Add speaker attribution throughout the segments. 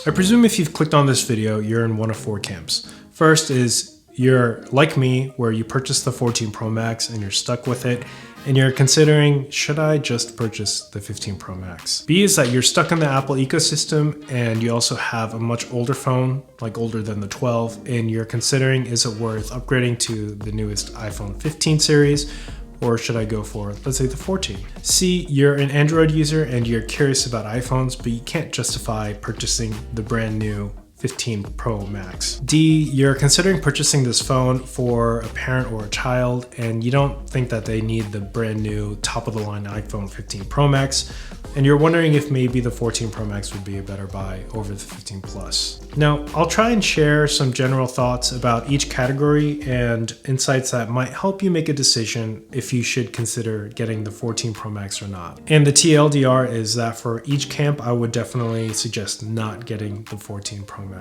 Speaker 1: I presume if you've clicked on this video, you're in one of four camps. First is you're like me, where you purchased the 14 Pro Max and you're stuck with it, and you're considering, should I just purchase the 15 Pro Max? B is that you're stuck in the Apple ecosystem and you also have a much older phone, like older than the 12, and you're considering, is it worth upgrading to the newest iPhone 15 series? Or should I go for, let's say, the 14? C, you're an Android user and you're curious about iPhones, but you can't justify purchasing the brand new 15 Pro Max. D, you're considering purchasing this phone for a parent or a child, and you don't think that they need the brand new top of the line iPhone 15 Pro Max, and you're wondering if maybe the 14 Pro Max would be a better buy over the 15 Plus. Now, I'll try and share some general thoughts about each category and insights that might help you make a decision if you should consider getting the 14 Pro Max or not. And the TLDR is that for each camp, I would definitely suggest not getting the 14 Pro Max.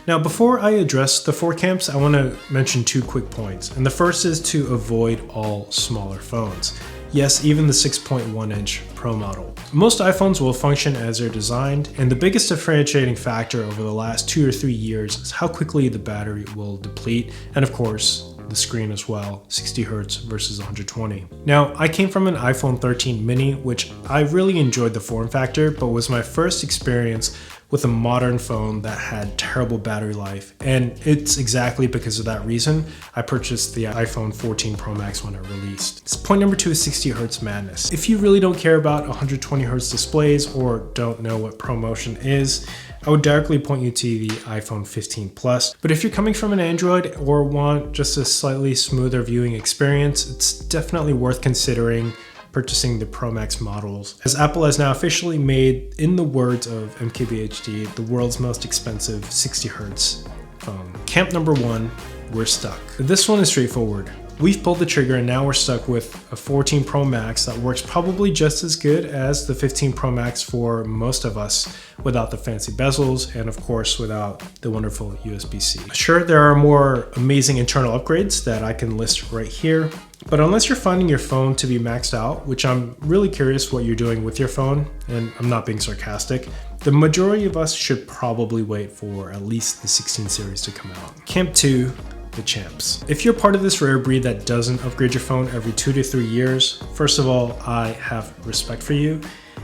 Speaker 1: Now, before I address the four camps, I want to mention two quick points. And the first is to avoid all smaller phones. Yes, even the 6.1 inch Pro model. Most iPhones will function as they're designed, and the biggest differentiating factor over the last 2 or 3 years is how quickly the battery will deplete, and of course, the screen as well, 60 Hz versus 120. Now, I came from an iPhone 13 mini, which I really enjoyed the form factor, but was my first experience with a modern phone that had terrible battery life. And it's exactly because of that reason I purchased the iPhone 14 Pro Max when it released. Point number 2 is 60 Hz madness. If you really don't care about 120 Hz displays or don't know what ProMotion is, I would directly point you to the iPhone 15 Plus. But if you're coming from an Android or want just a slightly smoother viewing experience, it's definitely worth considering purchasing the Pro Max models, as Apple has now officially made, in the words of MKBHD, the world's most expensive 60 Hz phone. Camp number 1, we're stuck. This one is straightforward. We've pulled the trigger and now we're stuck with a 14 Pro Max that works probably just as good as the 15 Pro Max for most of us, without the fancy bezels and of course without the wonderful USB-C. Sure, there are more amazing internal upgrades that I can list right here, but unless you're finding your phone to be maxed out, which I'm really curious what you're doing with your phone, and I'm not being sarcastic, the majority of us should probably wait for at least the 16 series to come out. Camp 2, the champs. If you're part of this rare breed that doesn't upgrade your phone every 2 to 3 years, first of all, I have respect for you.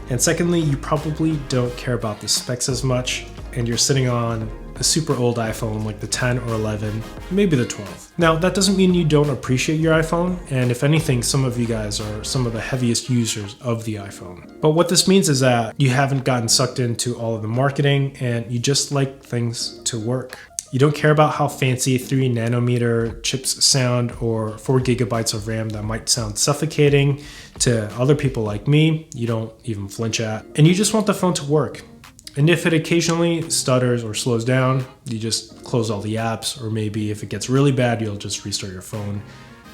Speaker 1: And secondly, you probably don't care about the specs as much, and you're sitting on a super old iPhone like the 10 or 11, maybe the 12. Now, that doesn't mean you don't appreciate your iPhone, and if anything, some of you guys are some of the heaviest users of the iPhone. But what this means is that you haven't gotten sucked into all of the marketing, and you just like things to work. You don't care about how fancy 3 nanometer chips sound or 4 gigabytes of RAM that might sound suffocating to other people like me, you don't even flinch at. And you just want the phone to work. And if it occasionally stutters or slows down, you just close all the apps, or maybe if it gets really bad, you'll just restart your phone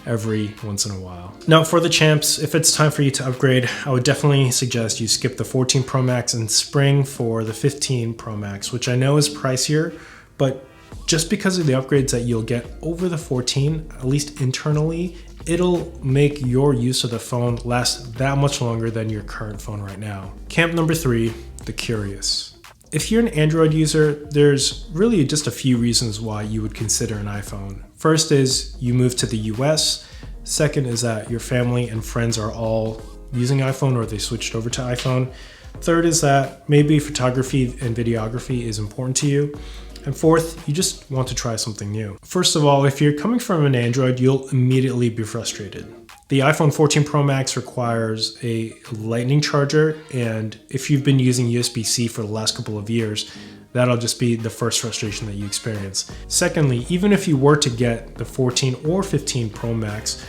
Speaker 1: every once in a while. Now for the champs, if it's time for you to upgrade, I would definitely suggest you skip the 14 Pro Max and spring for the 15 Pro Max, which I know is pricier, but just because of the upgrades that you'll get over the 14, at least internally, it'll make your use of the phone last that much longer than your current phone right now. Camp number 3, the curious. If you're an Android user, there's really just a few reasons why you would consider an iPhone. First is you moved to the US. Second is that your family and friends are all using iPhone or they switched over to iPhone. Third is that maybe photography and videography is important to you. And fourth, you just want to try something new. First of all, if you're coming from an Android, you'll immediately be frustrated. The iPhone 14 Pro Max requires a lightning charger, and if you've been using USB-C for the last couple of years, that'll just be the first frustration that you experience. Secondly, even if you were to get the 14 or 15 Pro Max,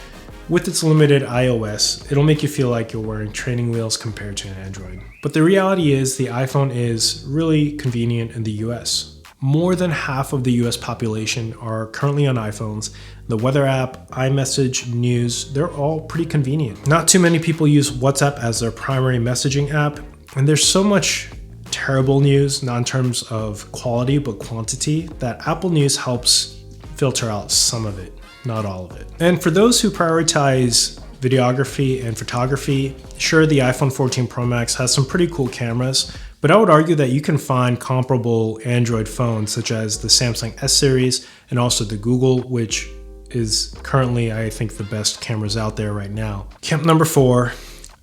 Speaker 1: with its limited iOS, it'll make you feel like you're wearing training wheels compared to an Android. But the reality is the iPhone is really convenient in the US. More than half of the US population are currently on iPhones. The weather app, iMessage, news, they're all pretty convenient. Not too many people use WhatsApp as their primary messaging app, and there's so much terrible news, not in terms of quality, but quantity, that Apple News helps filter out some of it, not all of it. And for those who prioritize videography and photography, sure, the iPhone 14 Pro Max has some pretty cool cameras, But I would argue that you can find comparable Android phones such as the Samsung S series and also the Google, which is currently, I think, the best cameras out there right now. Camp number 4,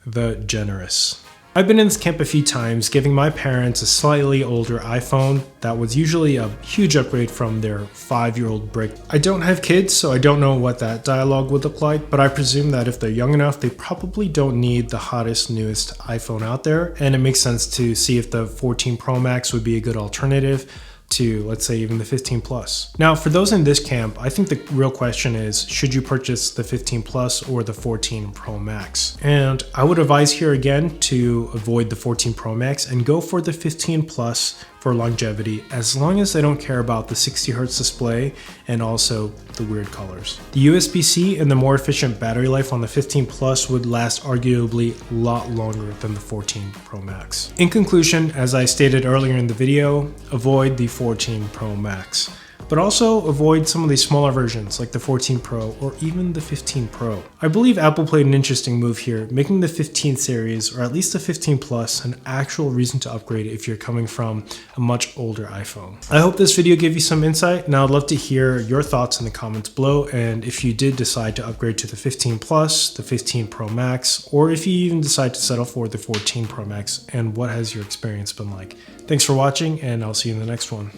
Speaker 1: the generous. I've been in this camp a few times, giving my parents a slightly older iPhone that was usually a huge upgrade from their 5-year-old brick. I don't have kids, so I don't know what that dialogue would look like, but I presume that if they're young enough, they probably don't need the hottest, newest iPhone out there, and it makes sense to see if the 14 Pro Max would be a good alternative to, let's say, even the 15 Plus. Now, for those in this camp, I think the real question is, should you purchase the 15 Plus or the 14 Pro Max? And I would advise here again to avoid the 14 Pro Max and go for the 15 Plus for longevity, as long as they don't care about the 60 Hz display and also the weird colors. The USB-C and the more efficient battery life on the 15 Plus would last arguably a lot longer than the 14 Pro Max. In conclusion, as I stated earlier in the video, avoid the 14 Pro Max, but also avoid some of these smaller versions like the 14 Pro or even the 15 Pro. I believe Apple played an interesting move here, making the 15 series or at least the 15 Plus an actual reason to upgrade if you're coming from a much older iPhone. I hope this video gave you some insight, and I'd love to hear your thoughts in the comments below, and if you did decide to upgrade to the 15 Plus, the 15 Pro Max, or if you even decide to settle for the 14 Pro Max, and what has your experience been like. Thanks for watching, and I'll see you in the next one.